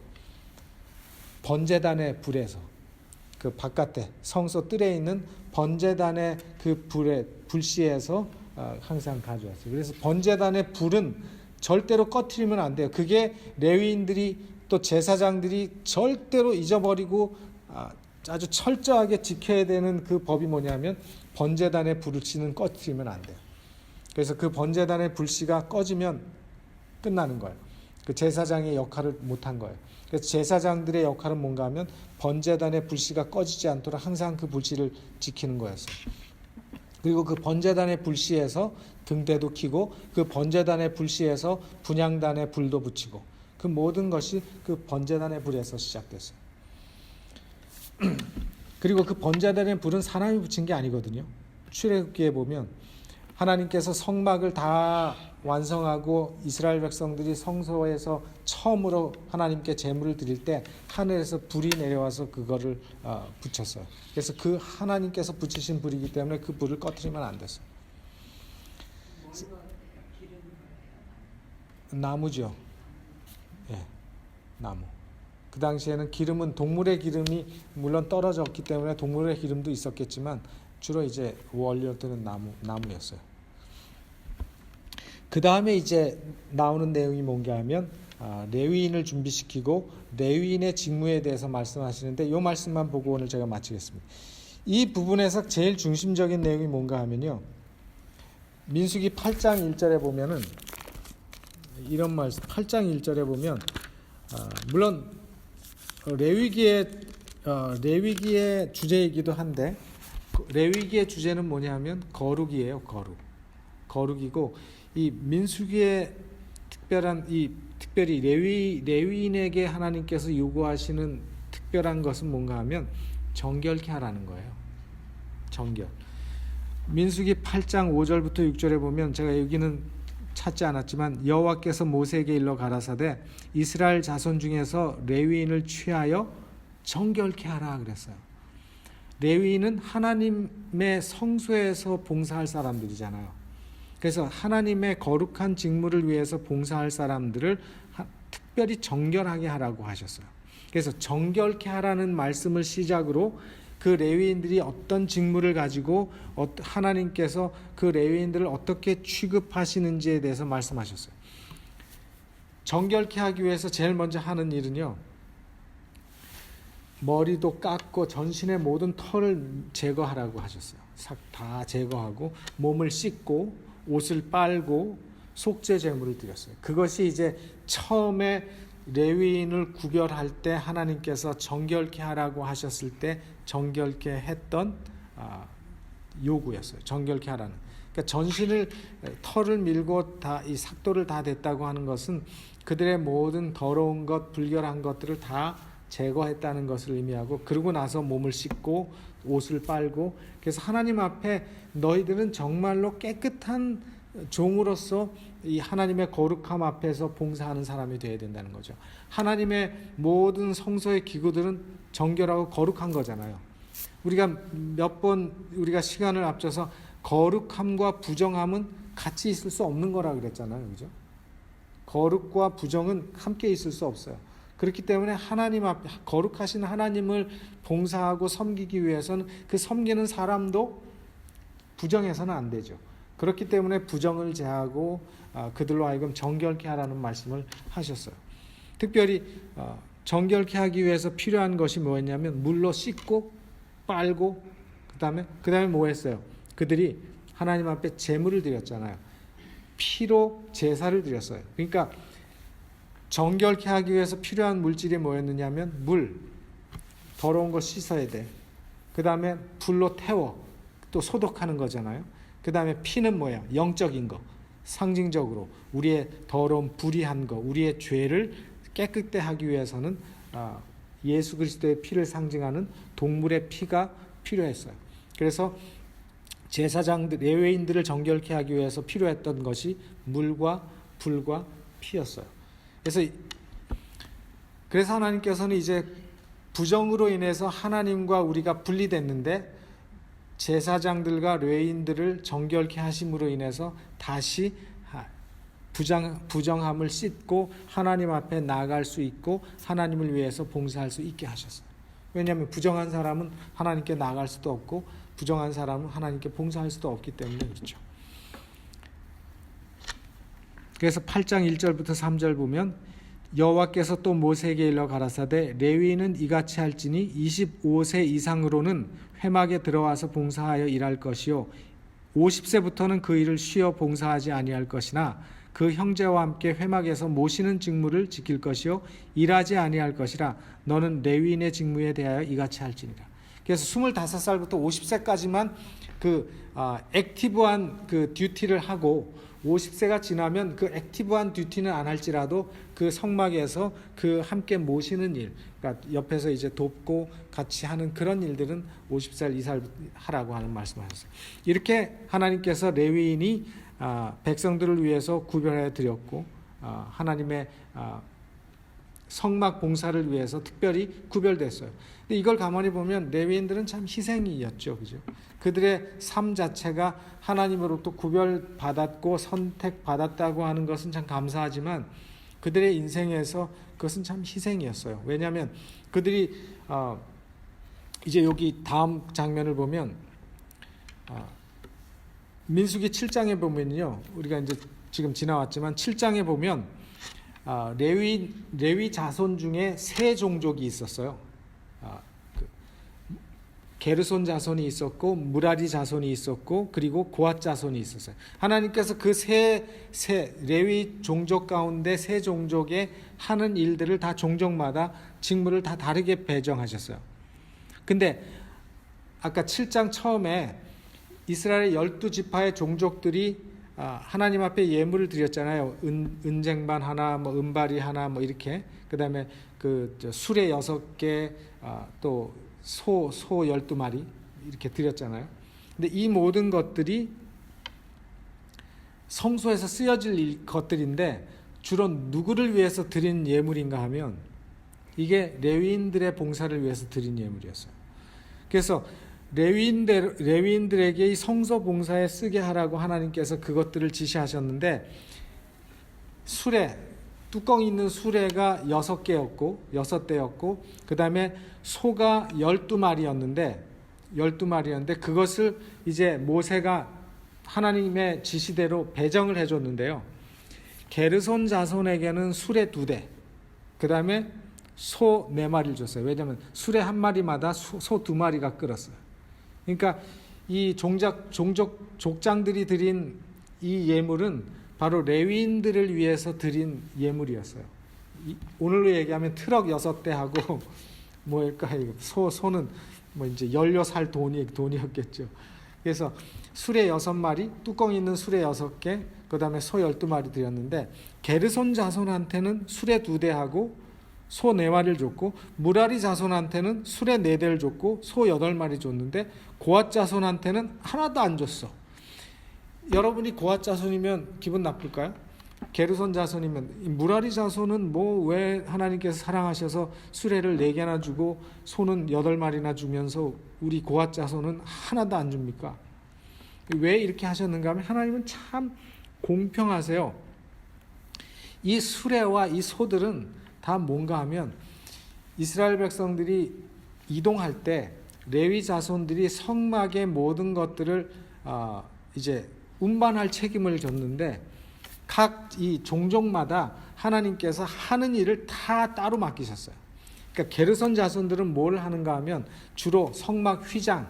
번제단의 불에서, 그 바깥에 성소 뜰에 있는 번제단의 그 불씨에서 항상 가져왔어요. 그래서 번제단의 불은 절대로 꺼트리면 안 돼요. 그게 레위인들이 또 제사장들이 절대로 잊어버리고 아주 철저하게 지켜야 되는 그 법이 뭐냐면 번제단의 불씨는 꺼트리면 안 돼요. 그래서 그 번제단의 불씨가 꺼지면 끝나는 거예요. 그 제사장의 역할을 못한 거예요. 그래서 제사장들의 역할은 뭔가 하면 번제단의 불씨가 꺼지지 않도록 항상 그 불씨를 지키는 거였어요. 그리고 그 번제단의 불씨에서 등대도 켜고 그 번제단의 불씨에서 분향단의 불도 붙이고, 그 모든 것이 그 번제단의 불에서 시작됐어요. 그리고 그 번제단의 불은 사람이 붙인 게 아니거든요. 출애굽기에 보면 하나님께서 성막을 다 완성하고 이스라엘 백성들이 성소에서 처음으로 하나님께 제물을 드릴 때 하늘에서 불이 내려와서 그거를 붙였어요. 그래서 그 하나님께서 붙이신 불이기 때문에 그 불을 꺼트리면 안 됐어요. 나무죠. 예, 나무. 그 당시에는 기름은 동물의 기름이 물론 떨어졌기 때문에 동물의 기름도 있었겠지만 주로 이제 원료들은 나무였어요. 그 다음에 이제 나오는 내용이 뭔가 하면 레위인을 준비시키고 레위인의 직무에 대해서 말씀하시는데 이 말씀만 보고 오늘 제가 마치겠습니다. 이 부분에서 제일 중심적인 내용이 뭔가 하면요, 민수기 8장 1절에 보면은 이런 말씀, 8장 1절에 보면 물론 레위기의 주제이기도 한데 레위기의 주제는 뭐냐면 거룩이에요. 거룩이고 이 민수기의 특별히 레위인에게 하나님께서 요구하시는 특별한 것은 뭔가 하면 정결케 하라는 거예요. 정결. 민수기 8장 5절부터 6절에 보면, 제가 여기는 찾지 않았지만 여호와께서 모세에게 일러 가라사대 이스라엘 자손 중에서 레위인을 취하여 정결케 하라 그랬어요. 레위인은 하나님의 성소에서 봉사할 사람들이잖아요. 그래서 하나님의 거룩한 직무를 위해서 봉사할 사람들을 특별히 정결하게 하라고 하셨어요. 그래서 정결케 하라는 말씀을 시작으로 그 레위인들이 어떤 직무를 가지고 하나님께서 그 레위인들을 어떻게 취급하시는지에 대해서 말씀하셨어요. 정결케 하기 위해서 제일 먼저 하는 일은요, 머리도 깎고 전신의 모든 털을 제거하라고 하셨어요. 싹 다 제거하고 몸을 씻고 옷을 빨고 속죄 제물을 드렸어요. 그것이 이제 처음에 레위인을 구별할 때 하나님께서 정결케 하라고 하셨을 때 정결케 했던 요구였어요. 정결케 하라는. 그러니까 전신을 털을 밀고 다 이 삭도를 다 댔다고 하는 것은 그들의 모든 더러운 것, 불결한 것들을 다 제거했다는 것을 의미하고, 그러고 나서 몸을 씻고 옷을 빨고, 그래서 하나님 앞에 너희들은 정말로 깨끗한 종으로서 이 하나님의 거룩함 앞에서 봉사하는 사람이 되어야 된다는 거죠. 하나님의 모든 성소의 기구들은 정결하고 거룩한 거잖아요. 우리가 몇 번 우리가 시간을 앞서서 거룩함과 부정함은 같이 있을 수 없는 거라 그랬잖아요. 그죠? 거룩과 부정은 함께 있을 수 없어요. 그렇기 때문에 하나님 앞에 거룩하신 하나님을 봉사하고 섬기기 위해서는 그 섬기는 사람도 부정해서는 안 되죠. 그렇기 때문에 부정을 제하고 그들로 하여금 정결케 하라는 말씀을 하셨어요. 특별히 정결케 하기 위해서 필요한 것이 뭐였냐면 물로 씻고 빨고 그다음에 뭐 했어요? 그들이 하나님 앞에 제물을 드렸잖아요. 피로 제사를 드렸어요. 그러니까 정결케 하기 위해서 필요한 물질이 뭐였느냐면 물, 더러운 거 씻어야 돼. 그다음에 불로 태워 또 소독하는 거잖아요. 그다음에 피는 뭐야? 영적인 거, 상징적으로 우리의 더러운 불의한 거, 우리의 죄를 깨끗게 하기 위해서는 예수 그리스도의 피를 상징하는 동물의 피가 필요했어요. 그래서 제사장들, 레위인들을 정결케 하기 위해서 필요했던 것이 물과 불과 피였어요. 그래서 하나님께서는 이제 부정으로 인해서 하나님과 우리가 분리됐는데 제사장들과 레위인들을 정결케 하심으로 인해서 다시 부정함을 씻고 하나님 앞에 나아갈 수 있고 하나님을 위해서 봉사할 수 있게 하셨어요. 왜냐하면 부정한 사람은 하나님께 나아갈 수도 없고 부정한 사람은 하나님께 봉사할 수도 없기 때문에 그렇죠. 그래서 8장 1절부터 3절 보면 여호와께서 또 모세에게 일러 가라사대 레위인은 이같이 할지니 25세 이상으로는 회막에 들어와서 봉사하여 일할 것이요 50세부터는 그 일을 쉬어 봉사하지 아니할 것이나 그 형제와 함께 회막에서 모시는 직무를 지킬 것이요 일하지 아니할 것이라 너는 레위인의 직무에 대하여 이같이 할지니라. 그래서 25살부터 50세까지만 액티브한 그 듀티를 하고 50세가 지나면 그 액티브한 듀티는 안 할지라도 그 성막에서 그 함께 모시는 일, 그러니까 옆에서 이제 돕고 같이 하는 그런 일들은 50살 이상 하라고 하는 말씀하셨어요. 이렇게 하나님께서 레위인이 백성들을 위해서 구별해 드렸고 하나님의 성막 봉사를 위해서 특별히 구별됐어요. 근데 이걸 가만히 보면 레위인들은 참 희생이었죠, 그죠? 그들의 삶 자체가 하나님으로부터 구별받았고 선택받았다고 하는 것은 참 감사하지만 그들의 인생에서 그것은 참 희생이었어요. 왜냐하면 그들이 이제 여기 다음 장면을 보면 민수기 7장에 보면요, 우리가 이제 지금 지나왔지만 7장에 보면 레위 자손 중에 세 종족이 있었어요. 게르손 자손이 있었고 무라리 자손이 있었고 그리고 고앗 자손이 있었어요. 하나님께서 그 세 레위 종족 가운데 세 종족의 하는 일들을 다 종족마다 직무를 다 다르게 배정하셨어요. 근데 아까 7장 처음에 이스라엘의 12지파의 종족들이 하나님 앞에 예물을 드렸잖아요. 은쟁반 하나, 뭐 은발이 하나, 뭐 이렇게. 그다음에 그 수레 6개, 또 소 12마리 이렇게 드렸잖아요. 근데 이 모든 것들이 성소에서 쓰여질 것들인데 주로 누구를 위해서 드린 예물인가 하면 이게 레위인들의 봉사를 위해서 드린 예물이었어요. 그래서 레위인들에게 이 성소 봉사에 쓰게 하라고 하나님께서 그것들을 지시하셨는데 수레, 뚜껑이 있는 수레가 6대였고 그 다음에 소가 12마리였는데 그것을 이제 모세가 하나님의 지시대로 배정을 해줬는데요. 게르손 자손에게는 수레 2대, 그 다음에 소 4마리를 줬어요. 왜냐하면 수레 한 마리마다 소 2마리가 끌었어요. 그러니까 이 족장들이 드린 이 예물은 바로 레위인들을 위해서 드린 예물이었어요. 오늘로 얘기하면 트럭 6대하고 뭐일까요? 소는 뭐 이제 연료 살 돈이었겠죠. 그래서 수레 6마리, 뚜껑 있는 수레 6개, 그 다음에 소 12마리 드렸는데 게르손 자손한테는 수레 2대하고 소 4마리를 줬고, 무라리 자손한테는 수레 4대를 줬고 소 8마리 줬는데 고앗 자손한테는 하나도 안 줬어. 여러분이 고앗 자손이면 기분 나쁠까요? 게르손 자손이면. 무라리 자손은 뭐 왜 하나님께서 사랑하셔서 수레를 4개나 주고 소는 8마리나 주면서 우리 고앗 자손은 하나도 안 줍니까? 왜 이렇게 하셨는가 하면 하나님은 참 공평하세요. 이 수레와 이 소들은 다 뭔가 하면 이스라엘 백성들이 이동할 때 레위 자손들이 성막의 모든 것들을 이제 운반할 책임을 졌는데, 각 이 종족마다 하나님께서 하는 일을 다 따로 맡기셨어요. 그러니까 게르손 자손들은 뭘 하는가 하면 주로 성막 휘장,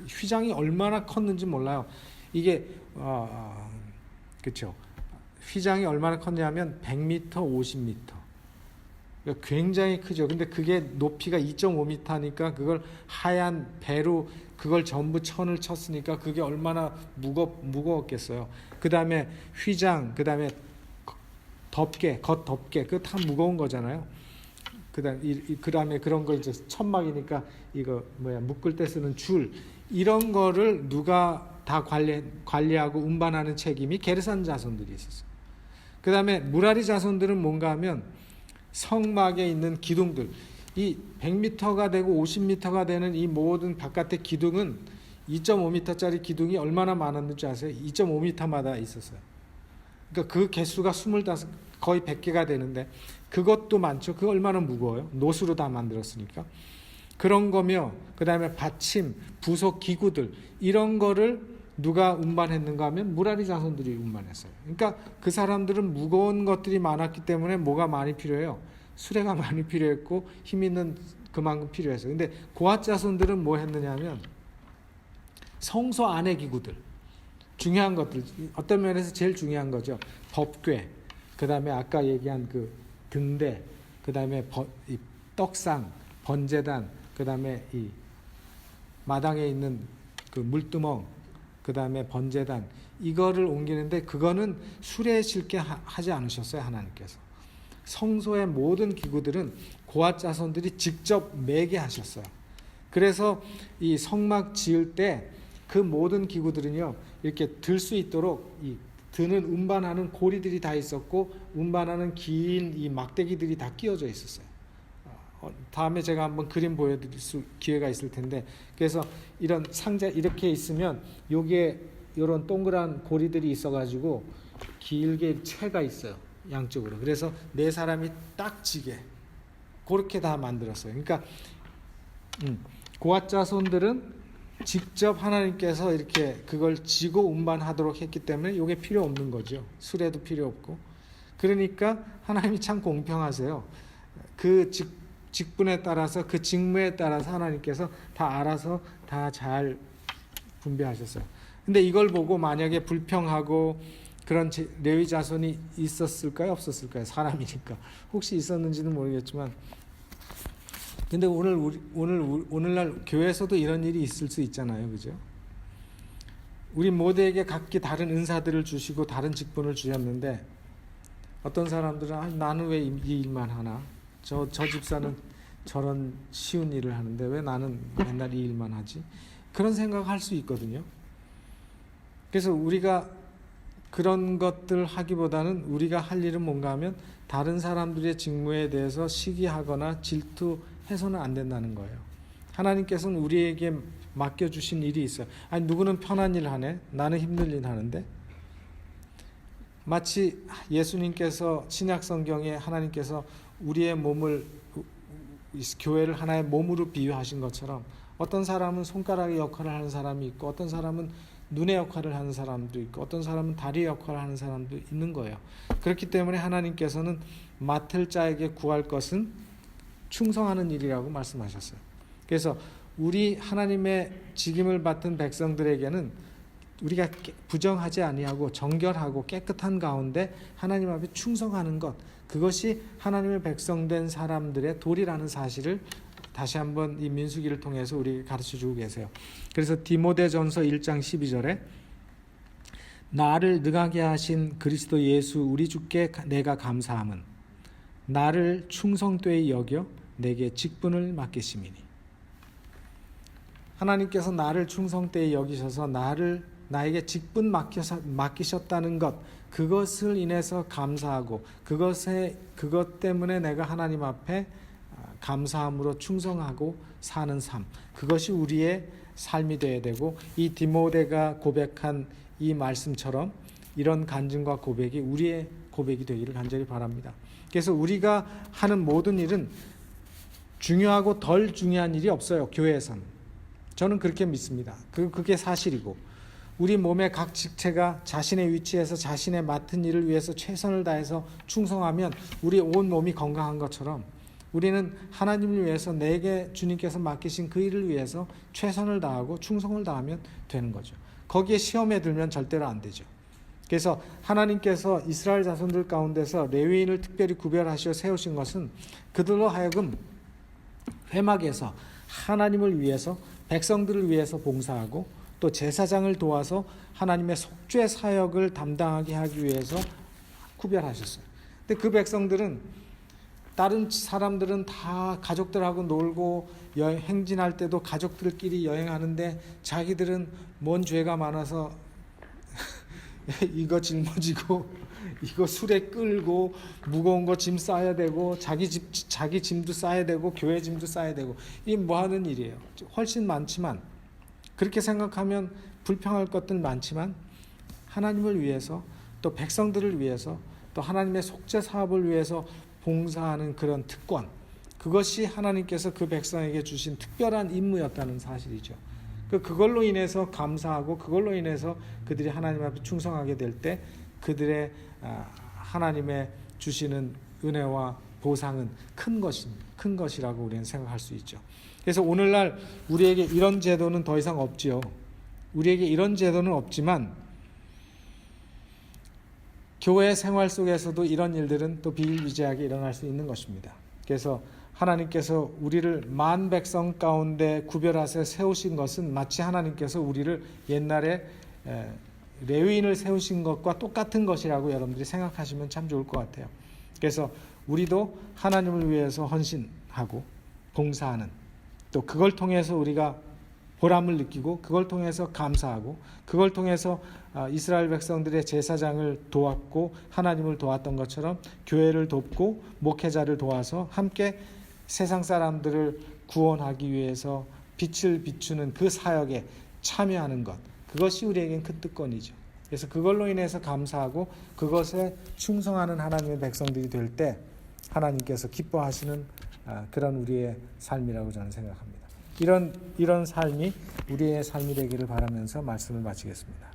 휘장이 얼마나 컸는지 몰라요. 이게 그렇죠. 휘장이 얼마나 컸냐면 100m, 50m. 그러니까 굉장히 크죠. 근데 그게 높이가 2.5m니까 그걸 하얀 배로 그걸 전부 천을 쳤으니까 그게 얼마나 무거웠겠어요. 그 다음에 휘장, 그 다음에 겉 덮개, 그거 다 무거운 거잖아요. 그 다음에 그런 거 이제 천막이니까 이거 묶을 때 쓰는 줄, 이런 거를 누가 다 관리하고 운반하는 책임이 게르손 자손들이 있었어요. 그 다음에 무라리 자손들은 뭔가 하면 성막에 있는 기둥들, 이 100m가 되고 50m가 되는 이 모든 바깥의 기둥은 2.5m짜리 기둥이 얼마나 많았는지 아세요? 2.5m마다 있었어요. 그러니까 그 개수가 25, 거의 100개가 되는데 그것도 많죠. 그거 얼마나 무거워요? 노수로 다 만들었으니까. 그런 거며, 그 다음에 받침, 부속 기구들, 이런 거를 누가 운반했는가 하면 무라리 자손들이 운반했어요. 그러니까 그 사람들은 무거운 것들이 많았기 때문에 뭐가 많이 필요해요? 수레가 많이 필요했고 힘 있는 그만큼 필요했어요. 근데 고앗 자손들은 뭐 했느냐 하면 성소 안의 기구들, 중요한 것들, 어떤 면에서 제일 중요한 거죠. 법궤, 그 다음에 아까 얘기한 그 등대, 그 다음에 이 떡상, 번제단, 그 다음에 이 마당에 있는 그 물두멍, 그 다음에 번제단, 이거를 옮기는데 그거는 수레에 실게 하지 않으셨어요. 하나님께서 성소의 모든 기구들은 고앗 자손들이 직접 매게 하셨어요. 그래서 이 성막 지을 때 그 모든 기구들은요 이렇게 들 수 있도록 이 드는 운반하는 고리들이 다 있었고 운반하는 긴 이 막대기들이 다 끼워져 있었어요. 다음에 제가 한번 그림 보여드릴 기회가 있을 텐데, 그래서 이런 상자 이렇게 있으면 요게 이런 동그란 고리들이 있어가지고 길게 채가 있어요, 양쪽으로. 그래서 4사람이 딱 지게 그렇게 다 만들었어요. 그러니까 고앗 자손들은 직접 하나님께서 이렇게 그걸 지고 운반하도록 했기 때문에 이게 필요 없는 거죠. 수레도 필요 없고. 그러니까 하나님이 참 공평하세요. 그 직분에 따라서, 그 직무에 따라서 하나님께서 다 알아서 다 잘 분배하셨어요. 근데 이걸 보고 만약에 불평하고 그런 레위 자손이 있었을까요? 없었을까요? 사람이니까. 혹시 있었는지는 모르겠지만, 근데 오늘날 교회에서도 이런 일이 있을 수 있잖아요, 그죠? 우리 모두에게 각기 다른 은사들을 주시고 다른 직분을 주셨는데 어떤 사람들은 나는 왜 이 일만 하나? 저 집사는 저런 쉬운 일을 하는데 왜 나는 맨날 이 일만 하지? 그런 생각할 수 있거든요. 그래서 우리가 그런 것들 하기보다는 우리가 할 일은 뭔가 하면 다른 사람들의 직무에 대해서 시기하거나 질투해서는 안 된다는 거예요. 하나님께서는 우리에게 맡겨주신 일이 있어요. 아니, 누구는 편한 일 하네, 나는 힘든 일 하는데. 마치 예수님께서 신약 성경에 하나님께서 우리의 몸을, 교회를 하나의 몸으로 비유하신 것처럼 어떤 사람은 손가락의 역할을 하는 사람이 있고 어떤 사람은 눈의 역할을 하는 사람도 있고 어떤 사람은 다리의 역할을 하는 사람도 있는 거예요. 그렇기 때문에 하나님께서는 맡을 자에게 구할 것은 충성하는 일이라고 말씀하셨어요. 그래서 우리 하나님의 직임을 맡은 백성들에게는 우리가 부정하지 아니하고 정결하고 깨끗한 가운데 하나님 앞에 충성하는 것, 그것이 하나님의 백성된 사람들의 도리라는 사실을 다시 한번 이 민수기를 통해서 우리에게 가르쳐주고 계세요. 그래서 디모데전서 1장 12절에 나를 능하게 하신 그리스도 예수 우리 주께 내가 감사함은 나를 충성되이 여겨 내게 직분을 맡기심이니. 하나님께서 나를 충성되이 여기셔서 나에게 직분 맡기셨다는 것, 그것을 인해서 감사하고 그것 때문에 내가 하나님 앞에 감사함으로 충성하고 사는 삶, 그것이 우리의 삶이 되어야 되고, 이 디모데가 고백한 이 말씀처럼 이런 간증과 고백이 우리의 고백이 되기를 간절히 바랍니다. 그래서 우리가 하는 모든 일은 중요하고 덜 중요한 일이 없어요. 교회에서는. 저는 그렇게 믿습니다. 그게 사실이고, 우리 몸의 각 직체가 자신의 위치에서 자신의 맡은 일을 위해서 최선을 다해서 충성하면 우리 온 몸이 건강한 것처럼, 우리는 하나님을 위해서 내게 주님께서 맡기신 그 일을 위해서 최선을 다하고 충성을 다하면 되는 거죠. 거기에 시험에 들면 절대로 안 되죠. 그래서 하나님께서 이스라엘 자손들 가운데서 레위인을 특별히 구별하시어 세우신 것은 그들로 하여금 회막에서 하나님을 위해서, 백성들을 위해서 봉사하고 또 제사장을 도와서 하나님의 속죄 사역을 담당하게 하기 위해서 구별하셨어요. 근데 그 백성들은, 다른 사람들은 다 가족들하고 놀고 행진할 때도 가족들끼리 여행하는데 자기들은 뭔 죄가 많아서 이거 짊어지고 이거 술에 끌고 무거운 거 짐 싸야 되고 자기 짐도 싸야 되고 교회 짐도 싸야 되고, 이게 뭐 하는 일이에요. 훨씬 많지만, 그렇게 생각하면 불평할 것들 많지만, 하나님을 위해서 또 백성들을 위해서 또 하나님의 속죄 사업을 위해서 봉사하는 그런 특권, 그것이 하나님께서 그 백성에게 주신 특별한 임무였다는 사실이죠. 그걸로 인해서 감사하고 그걸로 인해서 그들이 하나님 앞에 충성하게 될 때 그들의 하나님의 주시는 은혜와 보상은 큰 것이라고 우리는 생각할 수 있죠. 그래서 오늘날 우리에게 이런 제도는 더 이상 없지요. 우리에게 이런 제도는 없지만 교회 생활 속에서도 이런 일들은 또 비일비재하게 일어날 수 있는 것입니다. 그래서 하나님께서 우리를 만 백성 가운데 구별하셔 세우신 것은 마치 하나님께서 우리를 옛날에 레위인을 세우신 것과 똑같은 것이라고 여러분들이 생각하시면 참 좋을 것 같아요. 그래서 우리도 하나님을 위해서 헌신하고 봉사하는, 또 그걸 통해서 우리가 보람을 느끼고 그걸 통해서 감사하고 그걸 통해서 이스라엘 백성들의 제사장을 도왔고 하나님을 도왔던 것처럼 교회를 돕고 목회자를 도와서 함께 세상 사람들을 구원하기 위해서 빛을 비추는 그 사역에 참여하는 것, 그것이 우리에겐 큰 특권이죠. 그래서 그걸로 인해서 감사하고 그것에 충성하는 하나님의 백성들이 될 때 하나님께서 기뻐하시는 그런 우리의 삶이라고 저는 생각합니다. 이런 삶이 우리의 삶이 되기를 바라면서 말씀을 마치겠습니다.